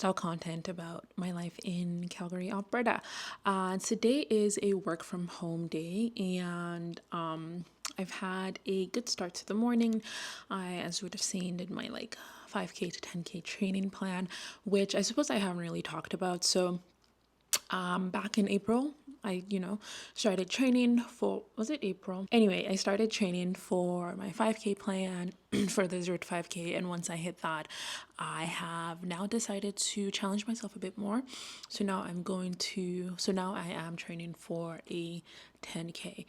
lifestyle content about my life in Calgary, Alberta. Today is a work from home day, and I've had a good start to the morning. I, as you would have seen, did my 5K to 10K training plan, which I suppose I haven't really talked about. So back in April, I, started training for, was it April? Anyway, I started training for my 5K plan for the 0 to 5K. And once I hit that, I have now decided to challenge myself a bit more. So now I am training for a 10K.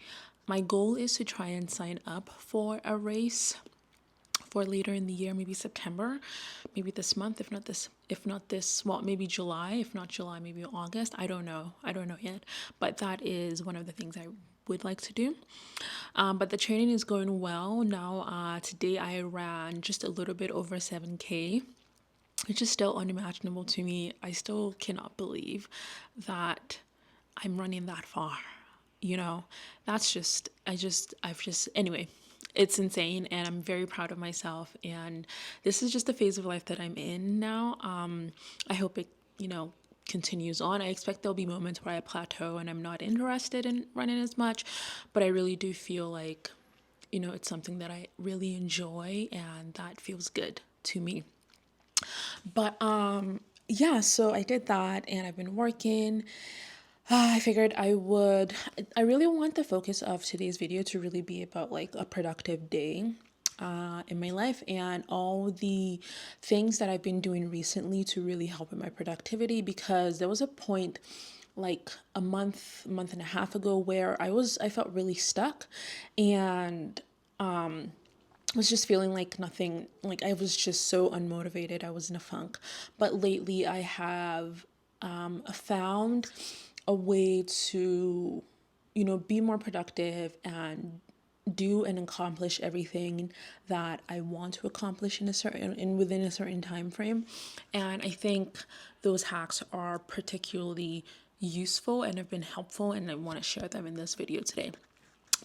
My goal is to try and sign up for a race for later in the year, maybe September, maybe this month, well, maybe July, if not July, maybe August. I don't know yet, but that is one of the things I would like to do. But the training is going well now. Today I ran just a little bit over 7K, which is still unimaginable to me. I still cannot believe that I'm running that far. Anyway, it's insane, and I'm very proud of myself, and this is just the phase of life that I'm in now. I hope it continues on. I expect there'll be moments where I plateau and I'm not interested in running as much, but I really do feel like it's something that I really enjoy and that feels good to me. But yeah, so I did that, and I've been working. I figured I really want the focus of today's video to really be about a productive day in my life and all the things that I've been doing recently to really help in my productivity, because there was a point a month and a half ago where I felt really stuck, and was just feeling like nothing, I was just so unmotivated. I was in a funk. But lately I have found a way to, be more productive and do and accomplish everything that I want to accomplish within a certain time frame. And I think those hacks are particularly useful and have been helpful, and I want to share them in this video today.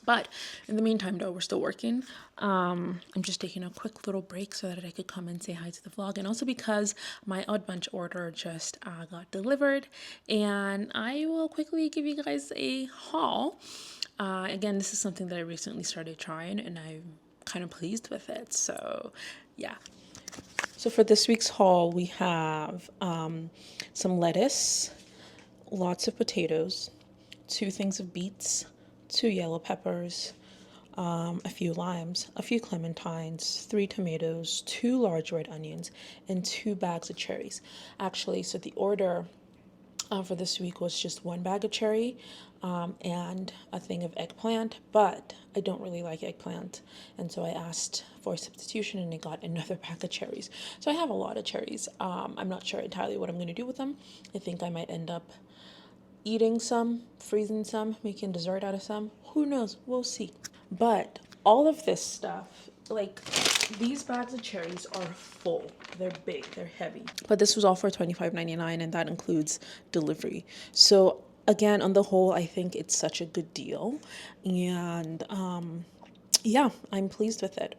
But in the meantime, though, we're still working. I'm just taking a quick little break so that I could come and say hi to the vlog. And also because my Odd Bunch order just got delivered. And I will quickly give you guys a haul. Again, this is something that I recently started trying, and I'm kind of pleased with it. So, yeah. So for this week's haul, we have some lettuce, lots of potatoes, 2 things of beets, 2 yellow peppers, a few limes, a few clementines, 3 tomatoes, 2 large red onions, and 2 bags of cherries. Actually, so the order for this week was just 1 bag of cherry and a thing of eggplant, but I don't really like eggplant, and so I asked for a substitution, and I got another bag of cherries. So I have a lot of cherries. I'm not sure entirely what I'm going to do with them. I think I might end up eating some, freezing some, making dessert out of some. Who knows? We'll see. But all of this stuff, these bags of cherries are full. They're big, they're heavy. But this was all for $25.99, and that includes delivery. So again, on the whole, I think it's such a good deal. And yeah, I'm pleased with it.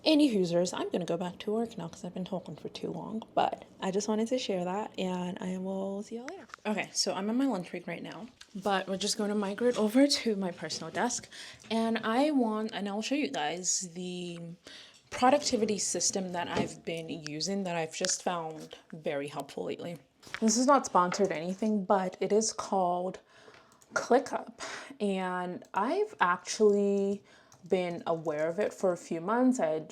Any hoosers, I'm going to go back to work now because I've been talking for too long, but I just wanted to share that, and I will see y'all later. Okay, so I'm on my lunch break right now, but we're just going to migrate over to my personal desk, and I'll show you guys the productivity system that I've been using that I've just found very helpful lately. This is not sponsored or anything, but it is called ClickUp, and I've actually been aware of it for a few months. I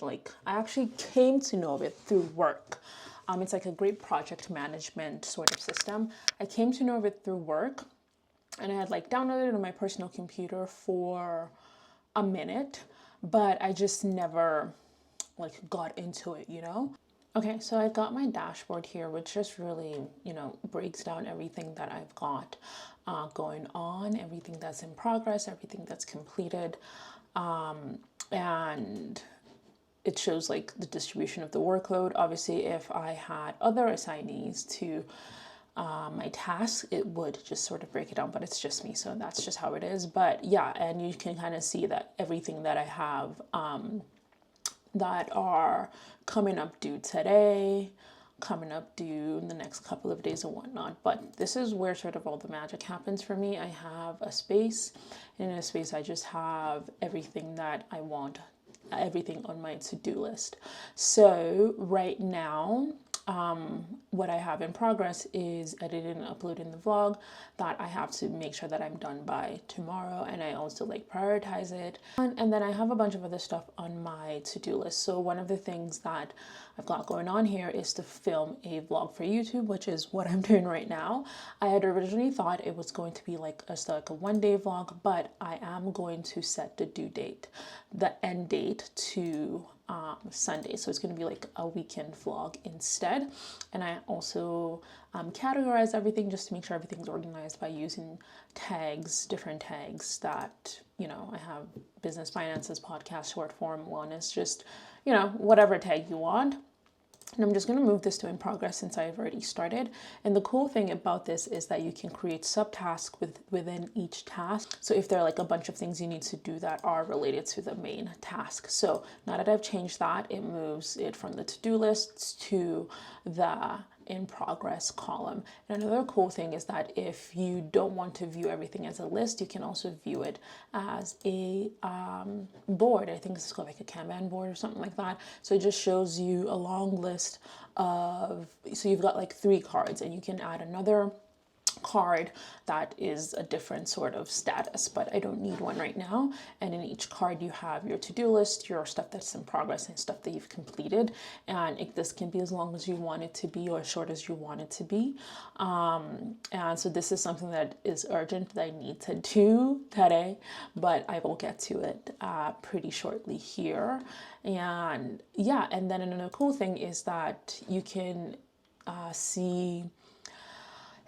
actually came to know of it through work. It's like a great project management sort of system. I came to know of it through work, and I had downloaded it on my personal computer for a minute, but I just never got into it, Okay, so I got my dashboard here, which just really, breaks down everything that I've got going on, everything that's in progress, everything that's completed. And it shows the distribution of the workload. Obviously, if I had other assignees to my tasks, it would just sort of break it down, but it's just me, so that's just how it is. But yeah, and you can kind of see that everything that I have that are coming up due today, coming up due in the next couple of days and whatnot. But this is where sort of all the magic happens for me. I have a space, and in a space I just have everything that I want, everything on my to-do list. So right now, what I have in progress is editing and uploading the vlog that I have to make sure that I'm done by tomorrow, and I also like prioritize it. And then I have a bunch of other stuff on my to-do list. So one of the things that I've got going on here is to film a vlog for YouTube, which is what I'm doing right now. I had originally thought it was going to be like a 1-day vlog, but I am going to set the due date, the end date, to Sunday. So it's going to be like a weekend vlog instead. And I also categorize everything just to make sure everything's organized by using tags, different tags that, you know, I have business, finances, podcast, short form, wellness, just, you know, whatever tag you want. And I'm just going to move this to in progress since I've already started. And the cool thing about this is that you can create subtasks within each task. So if there are like a bunch of things you need to do that are related to the main task. So now that I've changed that, it moves it from the to-do lists to the in progress column. And another cool thing is that if you don't want to view everything as a list, you can also view it as a board. I think this is called like a Kanban board or something like that. So it just shows you a long list of, so you've got like 3 cards, and you can add another card that is a different sort of status, but I don't need one right now. And in each card you have your to-do list, your stuff that's in progress, and stuff that you've completed. And this can be as long as you want it to be or as short as you want it to be. And so this is something that is urgent that I need to do today, but I will get to it pretty shortly here. And yeah, and then another cool thing is that you can see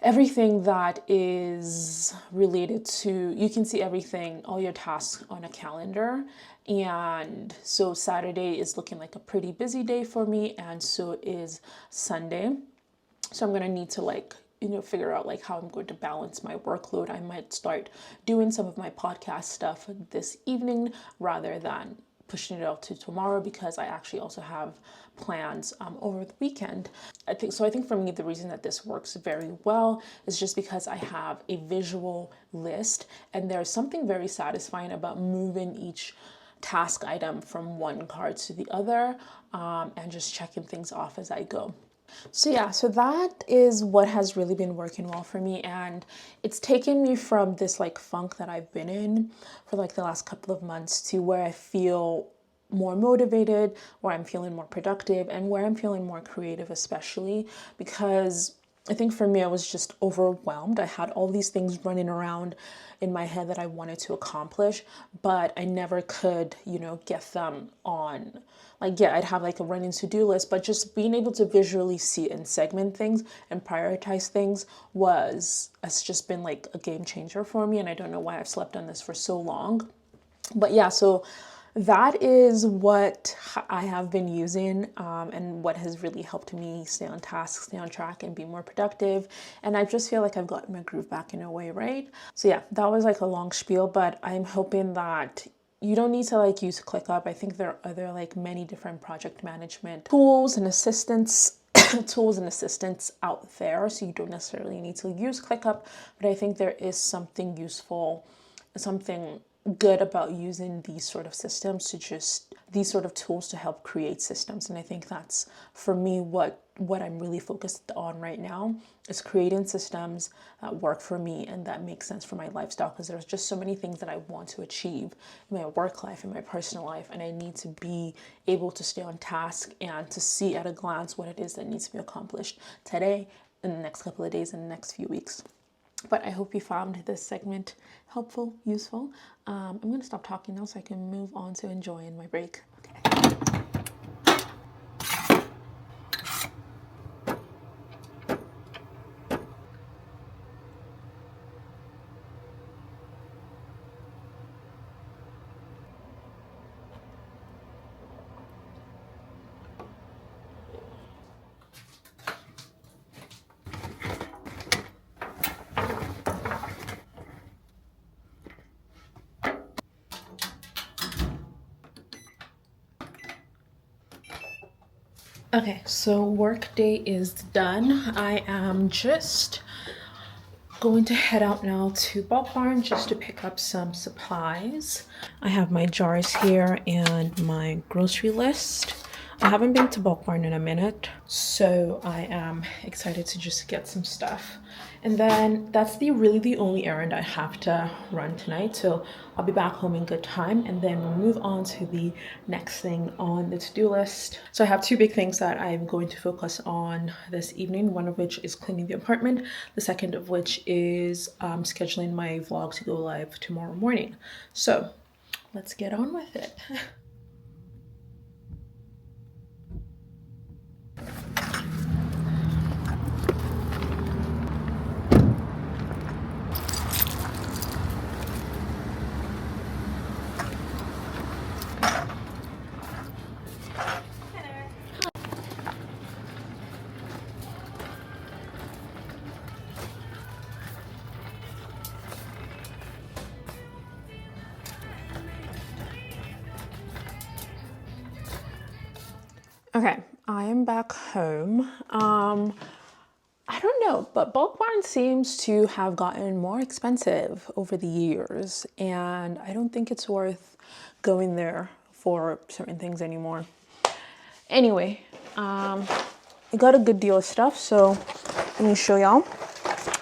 everything that is related to, you can see everything, all your tasks on a calendar. And so Saturday is looking like a pretty busy day for me, and so is Sunday. So I'm going to need to like, you know, figure out like how I'm going to balance my workload. I might start doing some of my podcast stuff this evening rather than pushing it out to tomorrow, because I actually also have plans over the weekend. I think for me, the reason that this works very well is just because I have a visual list, and there's something very satisfying about moving each task item from one card to the other, and just checking things off as I go. So yeah, so that is what has really been working well for me, and it's taken me from this like funk that I've been in for like the last couple of months to where I feel more motivated, where I'm feeling more productive, and where I'm feeling more creative, especially because I think for me, I was just overwhelmed. I had all these things running around in my head that I wanted to accomplish, but I never could, you know, get them on. Like, yeah, I'd have like a running to-do list, but just being able to visually see and segment things and prioritize things has just been like a game changer for me. And I don't know why I've slept on this for so long. But yeah, so that is what I have been using, and what has really helped me stay on task, stay on track, and be more productive. And I just feel like I've gotten my groove back in a way, right? So yeah, that was like a long spiel, but I'm hoping that you don't need to like use ClickUp. I think there are other like many different project management tools and assistants out there. So you don't necessarily need to use ClickUp, but I think there is something useful, something good about using these sort of systems, these sort of tools to help create systems. And I think that's for me what I'm really focused on right now, is creating systems that work for me and that make sense for my lifestyle, because there's just so many things that I want to achieve in my work life, in my personal life, and I need to be able to stay on task and to see at a glance what it is that needs to be accomplished today, in the next couple of days, in the next few weeks. But I hope you found this segment helpful, useful. I'm going to stop talking now so I can move on to enjoying my break. Okay, so work day is done. I am just going to head out now to Bulk Barn just to pick up some supplies. I have my jars here and my grocery list. I haven't been to Bulk Barn in a minute, so I am excited to just get some stuff. And then that's really the only errand I have to run tonight. So I'll be back home in good time, and then we'll move on to the next thing on the to-do list. So I have two big things that I'm going to focus on this evening, one of which is cleaning the apartment, the second of which is scheduling my vlog to go live tomorrow morning. So let's get on with it. Okay, I am back home. I don't know, but Bulk Barn seems to have gotten more expensive over the years, and I don't think it's worth going there for certain things anymore. Anyway, I got a good deal of stuff, so let me show y'all.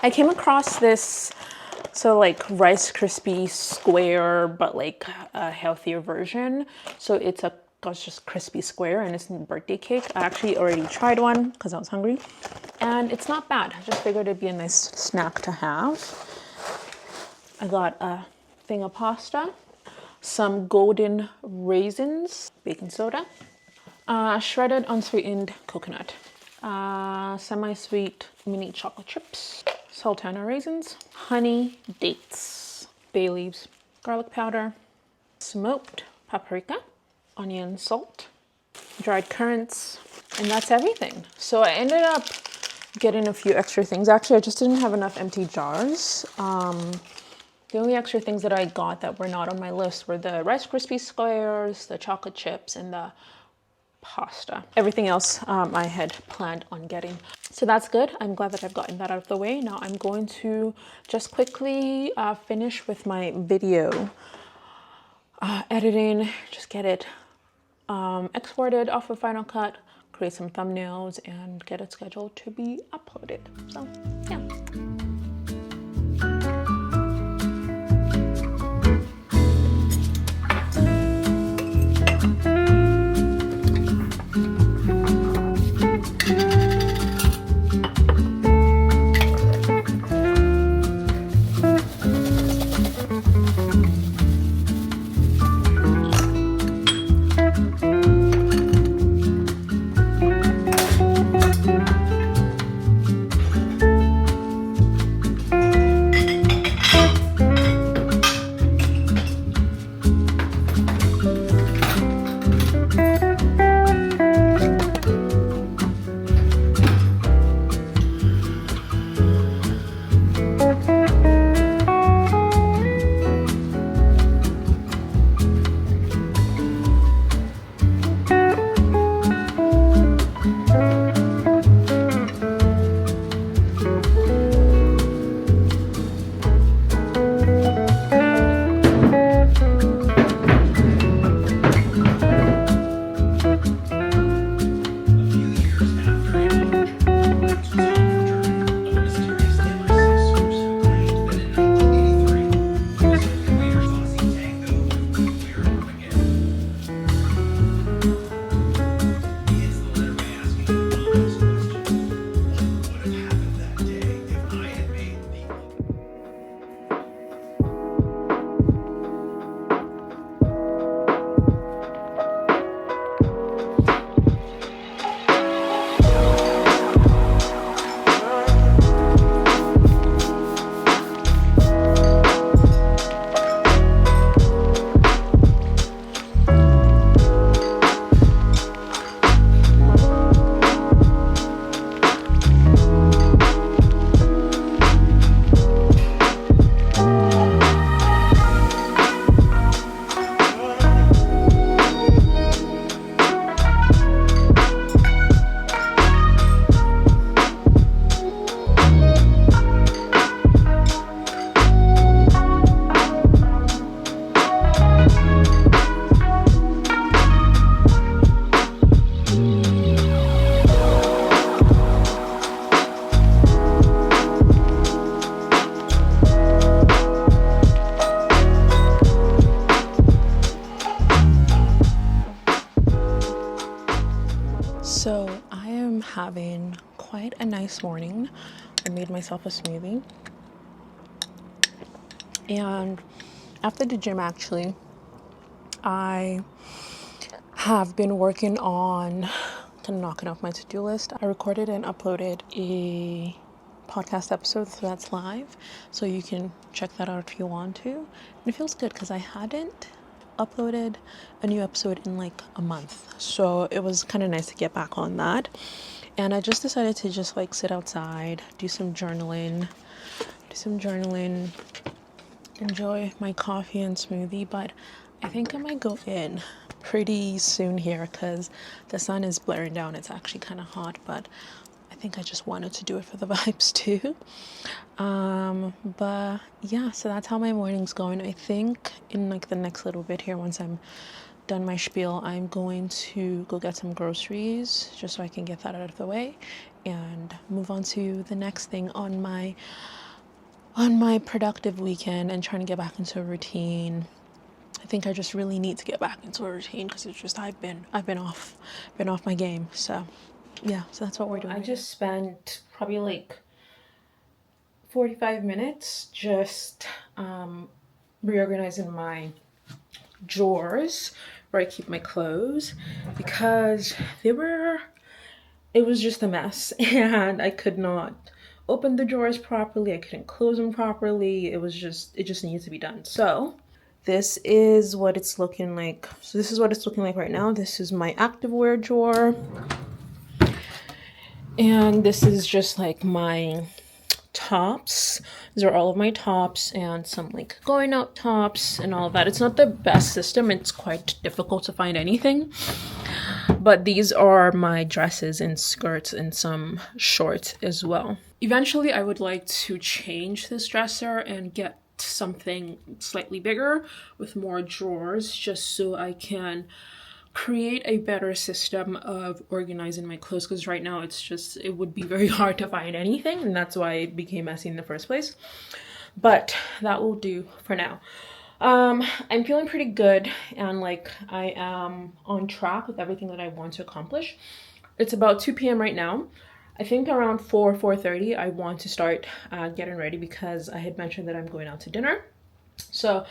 I came across this like Rice Krispie square, but like a healthier version. So it's just crispy square, and it's a birthday cake. I actually already tried one because I was hungry, and it's not bad. I just figured it'd be a nice snack to have. I got a thing of pasta, some golden raisins, baking soda, shredded unsweetened coconut, semi-sweet mini chocolate chips, sultana raisins, honey, dates, bay leaves, garlic powder, smoked paprika, onion, salt, dried currants, and that's everything. So I ended up getting a few extra things. Actually, I just didn't have enough empty jars. The only extra things that I got that were not on my list were the Rice Krispie squares, the chocolate chips, and the pasta. Everything else I had planned on getting. So that's good. I'm glad that I've gotten that out of the way. Now I'm going to just quickly finish with my video editing, just get it exported off of Final Cut, create some thumbnails, and get it scheduled to be uploaded. So yeah. having quite a nice morning. I made myself a smoothie. And after the gym, actually, I have been working on kind of knocking off my to-do list. I recorded and uploaded a podcast episode, so that's live. So you can check that out if you want to. And it feels good because I hadn't uploaded a new episode in like a month. So it was kind of nice to get back on that. And I just decided to just like sit outside, do some journaling, enjoy my coffee and smoothie. But I think I might go in pretty soon here because the sun is blaring down. It's actually kind of hot, but I think I just wanted to do it for the vibes too. But yeah, so that's how my morning's going. I think in like the next little bit here, once I'm done my spiel, I'm going to go get some groceries just so I can get that out of the way and move on to the next thing on my productive weekend and trying to get back into a routine. I think I just really need to get back into a routine because it's just I've been off my game. So yeah, so that's what we're doing. I just spent probably like 45 minutes just reorganizing my drawers where I keep my clothes because it was just a mess and I could not open the drawers properly. I couldn't close them properly. It just needed to be done. So this is what it's looking like. So this is what it's looking like right now. This is my activewear drawer. And this is just like my tops. These are all of my tops and some like going out tops and all of that. It's not the best system. It's quite difficult to find anything. But these are my dresses and skirts and some shorts as well. Eventually, I would like to change this dresser and get something slightly bigger with more drawers just so I can create a better system of organizing my clothes because right now it would be very hard to find anything and that's why it became messy in the first place. But that will do for now. I'm feeling pretty good and like I am on track with everything that I want to accomplish. It's about 2 p.m. right now. I think around 4:30 I want to start getting ready because I had mentioned that I'm going out to dinner. So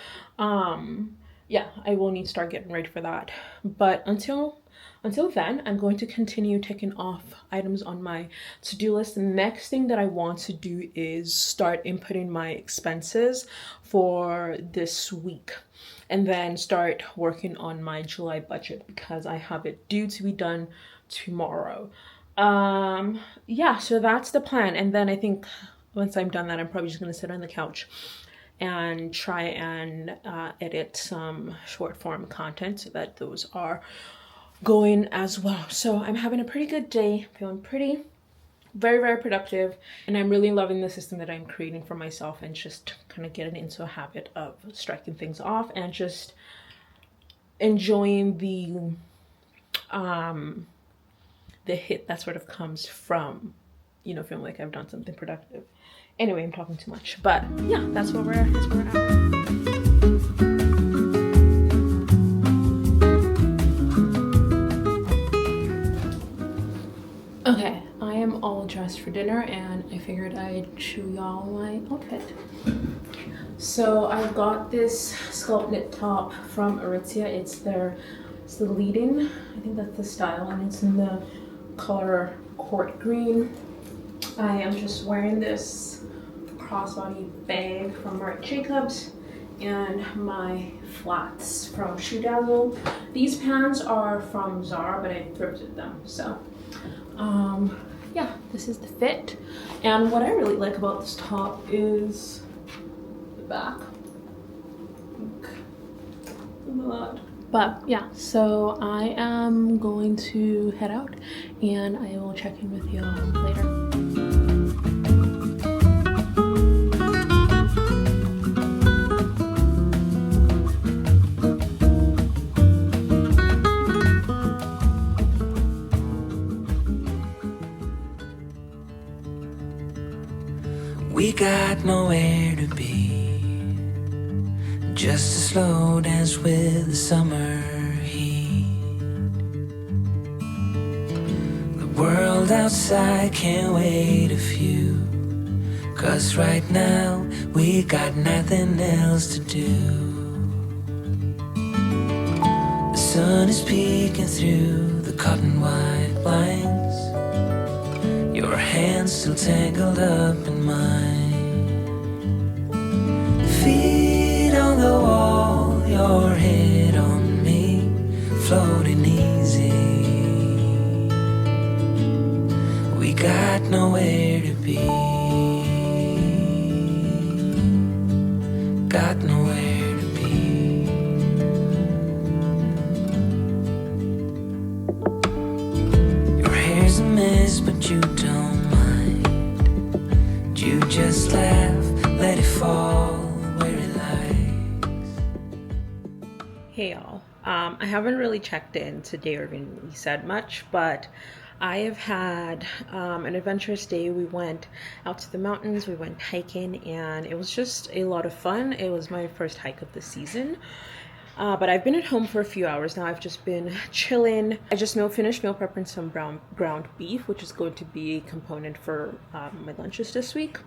yeah, I will need to start getting ready for that. But until then, I'm going to continue taking off items on my to-do list. The next thing that I want to do is start inputting my expenses for this week and then start working on my July budget because I have it due to be done tomorrow. Yeah, so that's the plan. And then I think once I'm done that, I'm probably just going to sit on the couch and try and edit some short form content so that those are going as well. So I'm having a pretty good day, feeling very, very productive, and I'm really loving the system that I'm creating for myself and just kind of getting into a habit of striking things off and just enjoying the hit that sort of comes from, feeling like I've done something productive. Anyway, I'm talking too much, but yeah, that's where we're at. Okay, I am all dressed for dinner and I figured I'd show y'all my outfit. So I've got this scallop knit top from Aritzia. It's the leading, I think that's the style, and it's in the color court green. I am just wearing this crossbody bag from Marc Jacobs and my flats from Shoe Dazzle. These pants are from Zara, but I thrifted them. So yeah, this is the fit. And what I really like about this top is the back. But yeah, so I am going to head out and I will check in with y'all later. We got nowhere to be, just a slow dance with the summer heat. The world cold outside, can't wait a few. 'Cause right now we got nothing else to do. The sun is peeking through the cotton white blinds. Your hands still tangled up in mine. Feet on the wall, your head on me, floating easy. We got nowhere to be. Got nowhere to be. Your hair's a mess, but you don't mind. You just laugh, let it fall where it lies. Hey y'all, I haven't really checked in today or even really said much, but I have had an adventurous day. We went out to the mountains, we went hiking, and it was just a lot of fun. It was my first hike of the season. But I've been at home for a few hours now. I've just been chilling. I just finished meal prepping some ground beef, which is going to be a component for my lunches this week.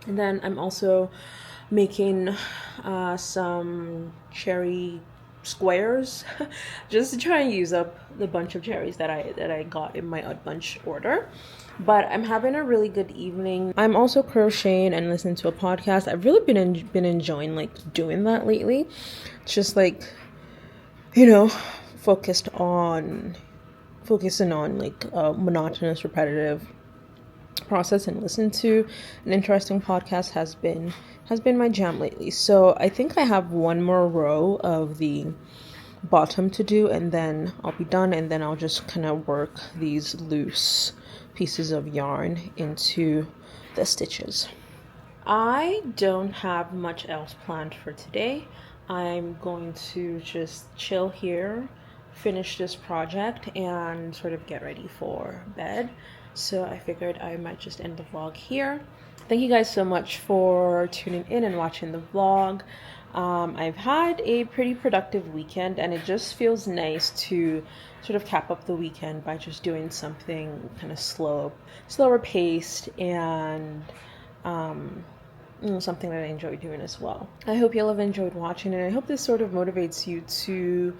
And then I'm also making some cherry squares just to try and use up the bunch of cherries that I got in my odd bunch order. But I'm having a really good evening. I'm also crocheting and listening to a podcast. I've really been enjoying like doing that lately. It's just like, you know, focusing on like monotonous, repetitive process, and listen to an interesting podcast has been my jam lately. So I think I have one more row of the bottom to do, and then I'll be done, and then I'll just kind of work these loose pieces of yarn into the stitches. I don't have much else planned for today. I'm going to just chill here, finish this project, and sort of get ready for bed. So I figured I might just end the vlog here. Thank you guys so much for tuning in and watching the vlog. I've had a pretty productive weekend, and it just feels nice to sort of cap up the weekend by just doing something kind of slower paced, and something that I enjoy doing as well. I hope you'll have enjoyed watching, and I hope this sort of motivates you to,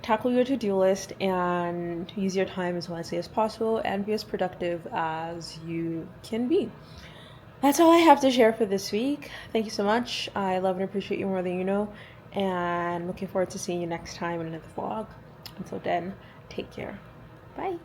tackle your to-do list and use your time as wisely as possible and be as productive as you can be. That's all I have to share for this week. Thank you so much. I love and appreciate you more than you know, and looking forward to seeing you next time in another vlog. Until then, take care. Bye.